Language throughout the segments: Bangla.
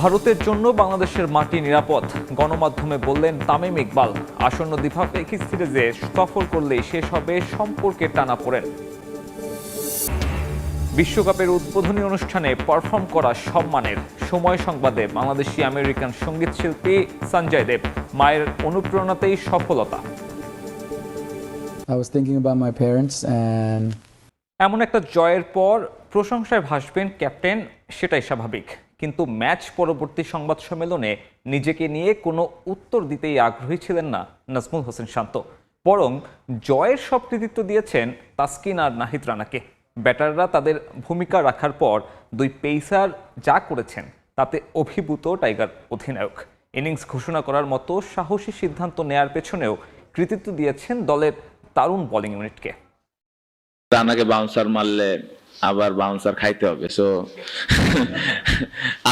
ভারতের জন্য বাংলাদেশের মাটি নিরাপদ, গণমাধ্যমে বললেন তামিম ইকবাল। আসন্ন দ্বিপাক্ষিক সিরিজে সফর করলেই শেষ হবে সম্পর্কের টানাপোড়েন। বিশ্বকাপের উদ্বোধনী অনুষ্ঠানে পারফর্ম করা সম্মানের। সময় সংবাদে বাংলাদেশি আমেরিকান সঙ্গীত শিল্পী সঞ্জয় দেব। মায়ের অনুপ্রেরণাতেই সফলতা। I was thinking about my parents and এমন একটা জয়ের পর প্রশংসায় ভাসবেন ক্যাপ্টেন, সেটাই স্বাভাবিক। কিন্তু ম্যাচ পরবর্তী সংবাদ সম্মেলনে নিজেকে নিয়ে কোনো উত্তর দিতেই আগ্রহী ছিলেন না নাজমুল হোসেন শান্ত। বরং জয়ের সব কৃতিত্ব দিয়েছেন তাসকিন আর নাহিদ রানাকে। ব্যাটাররা তাদের ভূমিকা রাখার পর দুই পেসার যা করেছেন তাতে অভিভূত টাইগার অধিনায়ক। ইনিংস ঘোষণা করার মতো সাহসী সিদ্ধান্ত নেয়ার পেছনেও কৃতিত্ব দিয়েছেন দলের দারুণ বোলিং ইউনিটকে। রানাকে বাউন্সার মারলে আবার বাউন্সার খাইতে হবে, সো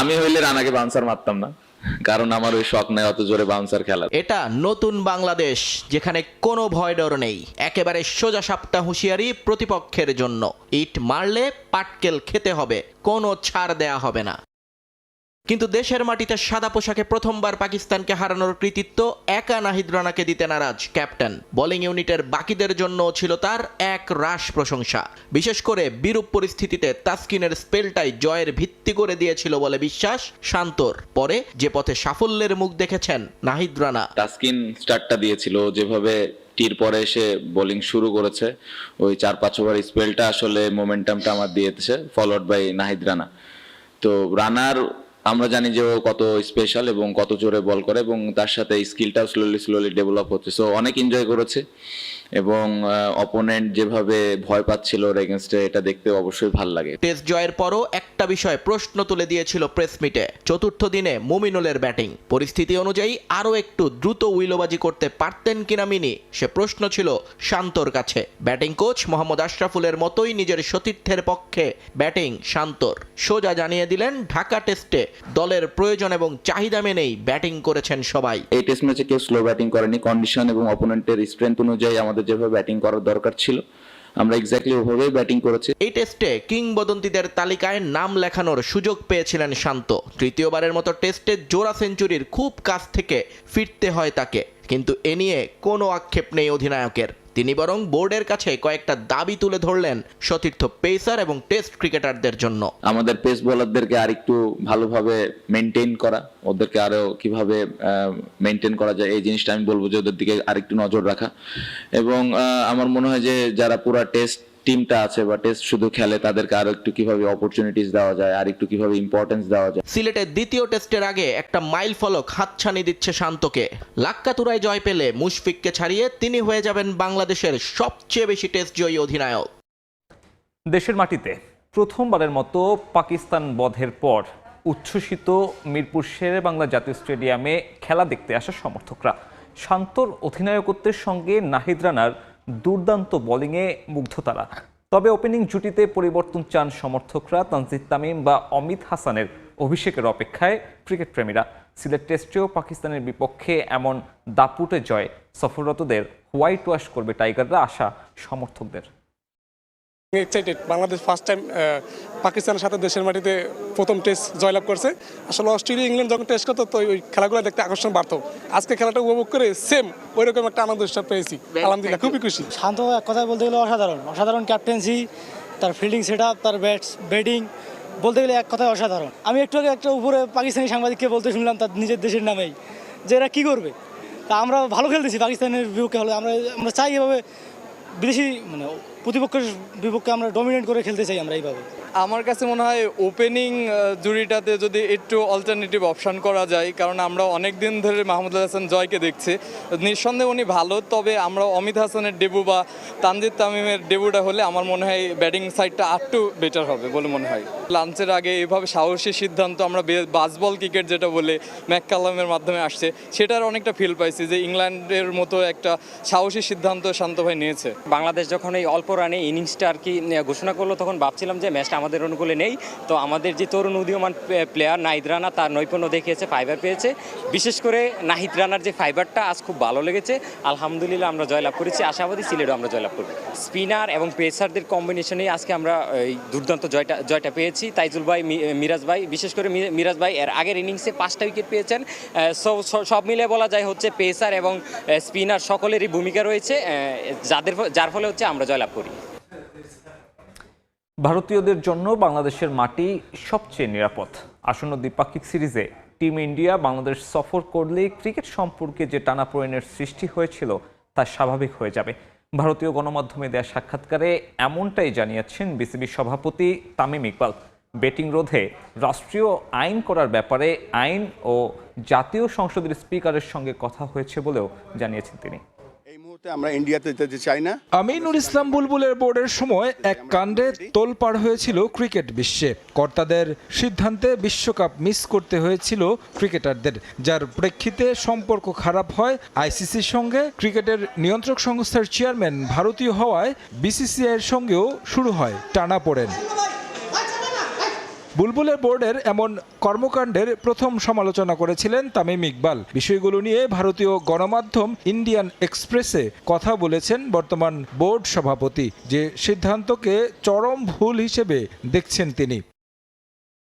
আমি হইলে রানাকে বাউন্সার মারতাম না, কারণ আমার ওই শখ নাই অত জোরে বাউন্সার খেলা। এটা নতুন বাংলাদেশ, যেখানে কোনো ভয় ডর নেই, একেবারে সোজা সাপটা হুঁশিয়ারি প্রতিপক্ষের জন্য। ইট মারলে পাটকেল খেতে হবে, কোনো ছাড় দেয়া হবে না। কিন্তু দেশের মাটিতে সাদা পোশাকে প্রথমবার পাকিস্তানকে হারানোর কৃতিত্ব একা নাহিদ রানাকে দিতে নারাজ ক্যাপ্টেন। বোলিং ইউনিটের বাকিদের জন্য ছিল তার এক রাশ প্রশংসা। বিশেষ করে বিরূপ পরিস্থিতিতে তাসকিনের স্পেলটাই জয়ের ভিত্তি করে দিয়েছিল বলে বিশ্বাস শান্তর। পরে যে পথে সাফল্যের মুখ দেখেছেন নাহিদ রানা। তাসকিন স্টার্টটা দিয়েছিল, যেভাবে টির পরে এসে বোলিং শুরু করেছে, ওই 4-5 ওভার স্পেলটা আসলে মোমেন্টামটা আমার দিয়েছে, ফলোড বাই নাহিদ রানা। তো রানার আমরা জানি যে ও কত স্পেশাল এবং কত জোরে বল করে, এবং তার সাথে স্কিলটাও স্লোলি ডেভেলপ হচ্ছে। সো অনেক এনজয় করেছে, এবং অপোনেন্ট যেভাবে ভয় পাচ্ছিল ওর এগেনস্টে, এটা দেখতে অবশ্যই ভালো লাগে। টেস্ট জয়ের পরও একটা বিষয় প্রশ্ন তুলে দিয়েছিল প্রেস মিটে, চতুর্থ দিনে মুমিনুলের ব্যাটিং। পরিস্থিতি অনুযায়ী আরও একটু দ্রুত উইলোবাজি করতে পারতেন কিনা মিনি, সে প্রশ্ন ছিল শান্তর কাছে। ব্যাটিং কোচ মোহাম্মদ আশরাফুলের মতোই নিজের সতীর্থের পক্ষে ব্যাটিং শান্তর। সোজা জানিয়ে দিলেন ঢাকা টেস্টে দলের প্রয়োজন এবং চাহিদা মেনেই ব্যাটিং করেছেন সবাই। এই টেস্ট ম্যাচে কেউ স্লো ব্যাটিং করেনি। কন্ডিশন এবং অপোনেন্টের স্ট্রেংথ অনুযায়ী আমাদের যেভাবে ব্যাটিং করার দরকার ছিল, আমরা এক্স্যাক্টলি ওভাবেই ব্যাটিং করেছি। এই টেস্টে কিংবদন্তিদের তালিকায় নাম লেখানোর সুযোগ পেয়েছিলেন শান্ত। তৃতীয়বারের মতো টেস্টে জোড়া সেঞ্চুরির খুব কাছ থেকে ফিরতে হয় তাকে, কিন্তু এ নিয়ে কোনো আক্ষেপ নেই অধিনায়কের। তিনি বরং বোর্ডের কাছে কয়েকটা দাবি তুলে ধরলেন সতীর্থ পেসার এবং টেস্ট ক্রিকেটারদের জন্য। আমাদের পেস বোলারদেরকে আরেকটু ভালোভাবে মেনটেন করা, ওদেরকে আরো কিভাবে মেনটেন করা যায়, এই জিনিসটা আমি বলবো যে ওদের দিকে আরেকটু নজর রাখা। এবং আমার মনে হয় যে যারা পুরো টেস্ট টিমটা আছে বা টেস্ট শুধু খেলে, তাদেরকে আরো একটু কিভাবে অপরচুনিটিস দেওয়া যায়, আর একটু কিভাবে ইম্পর্টেন্স দেওয়া যায়। সিলেটের দ্বিতীয় টেস্টের আগে একটা মাইল ফলক হাতছানি দিচ্ছে শান্তকে। লাক্কাতুরায় জয় পেলে মুশফিককে ছাড়িয়ে তিনি হয়ে যাবেন বাংলাদেশের সবচেয়ে বেশি টেস্ট জয়ী অধিনায়ক। দেশের মাটিতে প্রথমবারের মতো পাকিস্তান বধের পর উচ্ছ্বসিত মিরপুর শেরে বাংলা জাতীয় স্টেডিয়ামে খেলা দেখতে আসা সমর্থকরা। শান্তর অধিনায়কত্বের সঙ্গে নাহিদ রানার দুর্দান্ত বোলিংয়ে মুগ্ধ তারা। তবে ওপেনিং জুটিতে পরিবর্তন চান সমর্থকরা। তানজিদ তামিম বা অমিত হাসানের অভিষেকের অপেক্ষায় ক্রিকেট প্রেমীরা। সিলেট টেস্টেও পাকিস্তানের বিপক্ষে এমন দাপুটে জয় সফররতদের হোয়াইট ওয়াশ করবে টাইগাররা, আশা সমর্থকদের। এক্সাইটেড, বাংলাদেশ ফার্স্ট টাইম পাকিস্তানের সাথে দেশের মাটিতে প্রথম টেস্ট জয়লাভ করছে। আসলে অস্ট্রেলিয়া ইংল্যান্ড যখন টেস্ট করতো, তো ওই খেলাগুলো দেখতে আকর্ষণ বাড়তো। আজকে খেলাটা উপভোগ করে সেম ওই রকম একটা আনন্দ পেয়েছি, আলহামদুলিল্লাহ খুবই খুশি। শান্ত এক কথায় বলতে গেলে অসাধারণ ক্যাপ্টেন্সি, তার ফিল্ডিং সেট আপ, তার ব্যাটিং বলতে গেলে এক কথায় অসাধারণ। আমি একটু আগে একটা উপরে পাকিস্তানি সাংবাদিককে বলতে শুনলাম তার নিজের দেশের নামেই, যে এরা কী করবে। তা আমরা ভালো খেলতেছি পাকিস্তানের বিপক্ষে, হলে আমরা চাই এভাবে বিদেশি প্রতিপক্ষের বিপক্ষে আমরা ডমিনেট করে খেলতে চাই আমরা এইভাবে। আমার কাছে মনে হয় ওপেনিং জুড়িটাতে যদি একটু অল্টারনেটিভ অপশান করা যায়, কারণ আমরা অনেক দিন ধরে মাহমুদুল হাসান জয়কে দেখছি, নিঃসন্দেহে উনি ভালো। তবে আমরা অমিত হাসানের ডেবু বা তানজিদ তামিমের ডেবুটা হলে আমার মনে হয় ব্যাটিং সাইডটা আরটু বেটার হবে বলে মনে হয়। লাঞ্চের আগে এভাবে সাহসী সিদ্ধান্ত, আমরা বাসবল ক্রিকেট যেটা বলে ম্যাককালামের মাধ্যমে আসছে, সেটার অনেকটা ফিল পাইছি যে ইংল্যান্ডের মতো একটা সাহসী সিদ্ধান্ত শান্ত ভাই নিয়েছে। বাংলাদেশ যখন এই অল্প রানে ইনিংসটা আর কি ঘোষণা করলো, তখন ভাবছিলাম যে ম্যাচটা আমাদের অনুকূলে নেই। তো আমাদের যে তরুণ উদীয়মান প্লেয়ার নাহিদ রানা তার নৈপুণ্য দেখিয়েছে, ফাইবার পেয়েছে। বিশেষ করে নাহিদ রানার যে ফাইবারটা আজ খুব ভালো লেগেছে। আলহামদুলিল্লাহ আমরা জয়লাভ করেছি, আশাবাদী সিলেটও আমরা জয়লাভ করব। স্পিনার এবং পেসারদের কম্বিনেশনেই আজকে আমরা এই দুর্দান্ত জয়টা পেয়েছি। তাইজুল ভাই, মিরাজ ভাই, বিশেষ করে মিরাজ ভাই এর আগের ইনিংসে 5টা উইকেট পেয়েছেন। সব মিলে বলা যায় হচ্ছে পেসার এবং স্পিনার সকলেরই ভূমিকা রয়েছে, যার ফলে হচ্ছে আমরা জয়লাভ করি। ভারতীয়দের জন্য বাংলাদেশের মাটি সবচেয়ে নিরাপদ। আসন্ন দ্বিপাক্ষিক সিরিজে টিম ইন্ডিয়া বাংলাদেশ সফর করলে ক্রিকেট সম্পর্কে যে টানাপোড়েনের সৃষ্টি হয়েছিল তা স্বাভাবিক হয়ে যাবে। ভারতীয় গণমাধ্যমে দেয়া সাক্ষাৎকারে এমনটাই জানিয়েছেন বিসিবি সভাপতি তামিম ইকবাল। ব্যাটিং রোধে রাষ্ট্রীয় আইন করার ব্যাপারে আইন ও জাতীয় সংসদের স্পিকারের সঙ্গে কথা হয়েছে বলেও জানিয়েছেন তিনি। আমরা ইন্ডিয়াতে যেতে চাই না। আমিনুল ইসলাম বুলবুলের বোর্ডের সময় এক কাণ্ডে তোলপাড় হয়েছিল ক্রিকেট বিশ্বে। কর্তাদের সিদ্ধান্তে বিশ্বকাপ মিস করতে হয়েছিল ক্রিকেটারদের, যার প্রেক্ষিতে সম্পর্ক খারাপ হয় আইসিসির সঙ্গে। ক্রিকেটের নিয়ন্ত্রক সংস্থার চেয়ারম্যান ভারতীয় হওয়ায় বিসিসিআইয়ের সঙ্গেও শুরু হয় টানাপোড়েন। বুলবুলের বোর্ডের এমন কর্মকাণ্ডের প্রথম সমালোচনা করেছিলেন তামিম ইকবাল। বিষয়গুলো নিয়ে ভারতীয় গণমাধ্যম ইন্ডিয়ান এক্সপ্রেসে কথা বলেছেন বর্তমান বোর্ড সভাপতি, যে সিদ্ধান্তকে চরম ভুল হিসেবে দেখছেন তিনি।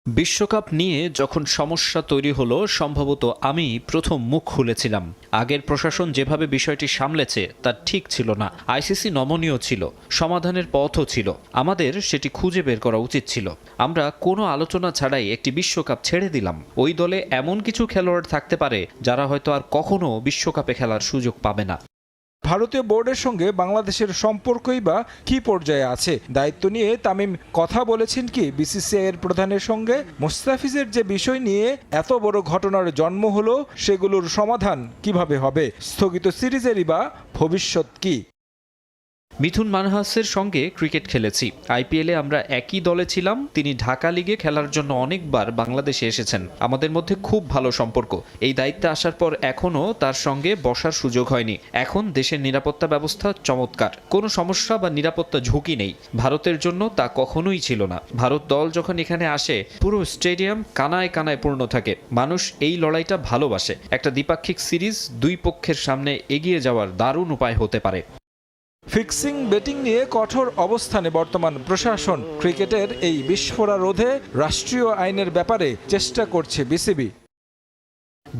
বিশ্বকাপ নিয়ে যখন সমস্যা তৈরি হলো, সম্ভবত আমি প্রথম মুখ খুলেছিলাম। আগের প্রশাসন যেভাবে বিষয়টি সামলেছে তা ঠিক ছিল না। আইসিসি নমনীয় ছিল, সমাধানের পথও ছিল। আমাদের সেটি খুঁজে বের করা উচিত ছিল। আমরা কোনো আলোচনা ছাড়াই একটি বিশ্বকাপ ছেড়ে দিলাম। ওই দলে এমন কিছু খেলোয়াড় থাকতে পারে যারা হয়তো আর কখনো বিশ্বকাপে খেলার সুযোগ পাবে না। ভারতীয় বোর্ডের সঙ্গে বাংলাদেশের সম্পর্কই বা কি পর্যায়ে আছে? দায়িত্ব নিয়ে তামিম কথা বলেছেন কি বিসিসিআইয়ের প্রধানের সঙ্গে? মুস্তাফিজের যে বিষয় নিয়ে এত বড় ঘটনার জন্ম হলো, সেগুলোর সমাধান কিভাবে হবে? স্থগিত সিরিজেরই বা ভবিষ্যৎ কি? মিথুন মানহাসের সঙ্গে ক্রিকেট খেলেছি। আইপিএলে আমরা একই দলে ছিলাম। তিনি ঢাকা লিগে খেলার জন্য অনেকবার বাংলাদেশে এসেছেন। আমাদের মধ্যে খুব ভালো সম্পর্ক। এই দায়িত্বে আসার পর এখনও তার সঙ্গে বসার সুযোগ হয়নি। এখন দেশের নিরাপত্তা ব্যবস্থা চমৎকার, কোনো সমস্যা বা নিরাপত্তা ঝুঁকি নেই। ভারতের জন্য তা কখনোই ছিল না। ভারত দল যখন এখানে আসে, পুরো স্টেডিয়াম কানায় কানায় পূর্ণ থাকে। মানুষ এই লড়াইটা ভালোবাসে। একটা দ্বিপাক্ষিক সিরিজ দুই পক্ষের সামনে এগিয়ে যাওয়ার দারুণ উপায় হতে পারে। ফিক্সিং বেটিং নিয়ে কঠোর অবস্থানে বর্তমান প্রশাসন। ক্রিকেটের এই বিস্ফোরা রোধে রাষ্ট্রীয় আইনের ব্যাপারে চেষ্টা করছে বিসিবি।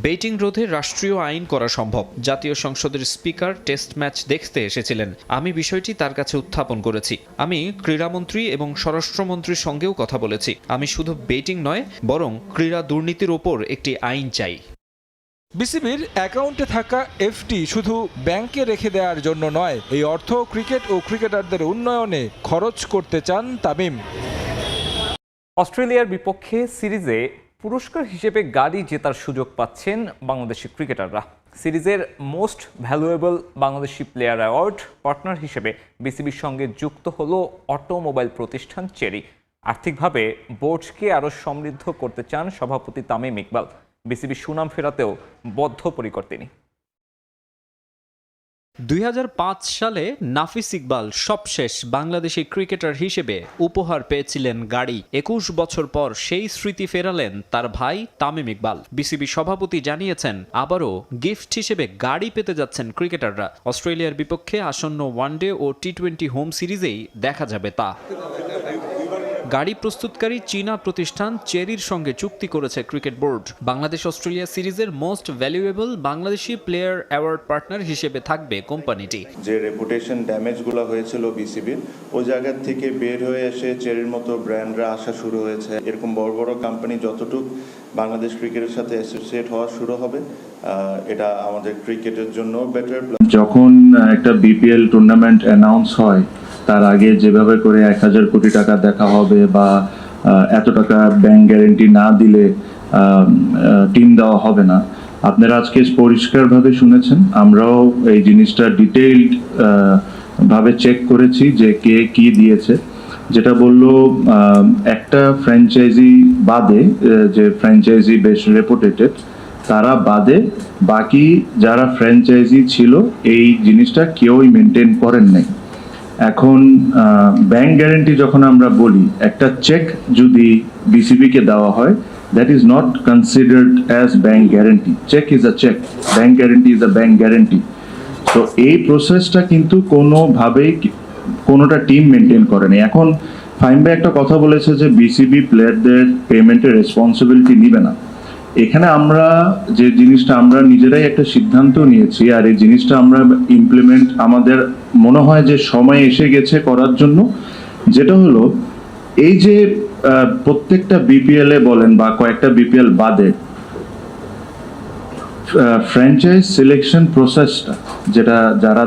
বেটিং রোধে রাষ্ট্রীয় আইন করা সম্ভব। জাতীয় সংসদের স্পিকার টেস্ট ম্যাচ দেখতে এসেছিলেন। আমি বিষয়টি তার কাছে উত্থাপন করেছি। আমি ক্রীড়ামন্ত্রী এবং স্বরাষ্ট্রমন্ত্রীর সঙ্গেও কথা বলেছি। আমি শুধু বেটিং নয়, বরং ক্রীড়া দুর্নীতির ওপর একটি আইন চাই। বিসিবির অ্যাকাউন্টে থাকা এফডি শুধু ব্যাংকে রেখে দেওয়ার জন্য নয়, এই অর্থ ক্রিকেট ও ক্রিকেটারদের উন্নয়নে খরচ করতে চান তামিম। অস্ট্রেলিয়ার বিপক্ষে সিরিজে পুরস্কার হিসেবে গাড়ি জেতার সুযোগ পাচ্ছেন বাংলাদেশি ক্রিকেটাররা। সিরিজের most valuable Bangladeshi player award partner হিসেবে বিসিবির সঙ্গে যুক্ত হলো অটোমোবাইল প্রতিষ্ঠান চেরি। আর্থিকভাবে বোর্ডকে আরও সমৃদ্ধ করতে চান সভাপতি তামিম ইকবাল। বিসিবি সুনাম ফেরাতেও বদ্ধপরিকর তিনি। 2005 সালে নাফিস ইকবাল সবশেষ বাংলাদেশি ক্রিকেটার হিসেবে উপহার পেয়েছিলেন গাড়ি। 21 বছর পর সেই স্মৃতি ফেরালেন তার ভাই তামিম ইকবাল। বিসিবি সভাপতি জানিয়েছেন, আবারও গিফট হিসেবে গাড়ি পেতে যাচ্ছেন ক্রিকেটাররা। অস্ট্রেলিয়ার বিপক্ষে আসন্ন ওয়ানডে ও টি-20 হোম সিরিজেই দেখা যাবে তা। গাড়ি প্রস্তুতকারী চীনা প্রতিষ্ঠান চেরির সঙ্গে চুক্তি করেছে ক্রিকেট বোর্ড। বাংলাদেশ অস্ট্রেলিয়া সিরিজের most valuable Bangladeshi player award partner হিসেবে থাকবে কোম্পানিটি। যে রেপুটেশন ড্যামেজগুলো হয়েছিল বিসিবির, ওই জায়গা থেকে বের হয়ে এসে চেরির মতো ব্র্যান্ডরা আসা শুরু হয়েছে। এরকম বড় বড় কোম্পানি যতটুকু বাংলাদেশ ক্রিকেটের সাথে অ্যাসোসিয়েট হওয়া শুরু হবে, এটা আমাদের ক্রিকেটের জন্য বেটার। যখন একটা বিপিএল টুর্নামেন্ট অ্যানাউন্স হয়, তার আগে যেভাবে করে 1000 কোটি টাকা দেখা হবে বা এত টাকা ব্যাংক গ্যারেন্টি না দিলে টিম দেওয়া হবে না, আপনারা আজকে পরিষ্কারভাবে শুনেছেন। আমরাও এই জিনিসটা ডিটেইলড ভাবে চেক করেছি যে কে কি দিয়েছে। যেটা বললো, একটা ফ্র্যাঞ্চাইজি বাদে, যে ফ্র্যাঞ্চাইজি বেশ রেপুটেটেড, তারা বাদে বাকি যারা ফ্র্যাঞ্চাইজি ছিল এই জিনিসটা কেউই মেনটেন করেন নাই। এখন ব্যাংক গ্যারেন্টি যখন আমরা বলি, একটা চেক যদি বিসিবিকে দেওয়া হয়, that is not considered as bank guarantee. Cheque is a cheque, bank guarantee is a bank guarantee. তো এই প্রসেসটা কিন্তু কোনোভাবেই কোনোটা টিম মেনটেন করেনি। এখন ফাহিম ভাই একটা কথা বলেছে যে বিসিবি প্লেয়ারদের পেমেন্টের রেসপন্সিবিলিটি নিবে না। এখানে আমরা যে জিনিসটা আমরা নিজেরাই একটা সিদ্ধান্ত নিয়েছি, আর এই জিনিসটা আমরা ইমপ্লিমেন্ট আমাদের মনে হয় যে সময় এসে গেছে করার জন্য, যেটা হলো এই যে প্রত্যেকটা বিপিএল এ বলেন বা কয়েকটা বিপিএল বাদে ফ্র্যাঞ্চাইজ সিলেকশন প্রসেসটা, যেটা যারা